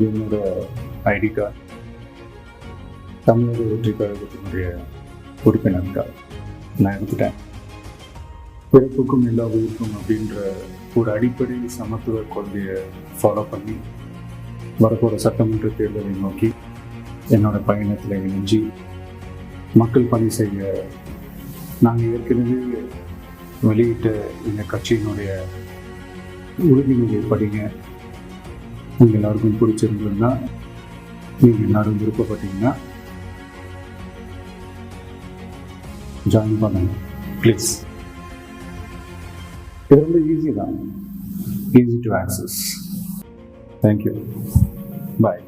இது என்னோட ID card. தமிழக வெற்றி கழகத்தினுடைய உறுப்பினர் கார்டு நான் எடுத்துட்டேன். பிறப்புக்கும் எல்லா உயிருக்கும் அப்படின்ற ஒரு அடிப்படை சமத்துவ கொள்கையை ஃபாலோ பண்ணி வரப்போகிற சட்டமன்ற தேர்தலை நோக்கி என்னோட பயணத்தில் இணைஞ்சி மக்கள் பணி செய்ய நாங்கள் ஏற்கனவே வெளியிட்ட எங்கள் கட்சியினுடைய உறுதிமொழியை படிங்க. உங்கள் எல்லாருக்கும் பிடிச்சிருந்ததுன்னா, நீங்கள் எல்லாரும் விருப்பப்பட்டீங்கன்னா ஜாயின் பண்ணுங்க ப்ளீஸ். இது ரொம்ப ஈஸி தான், easy to access. Thank you, bye.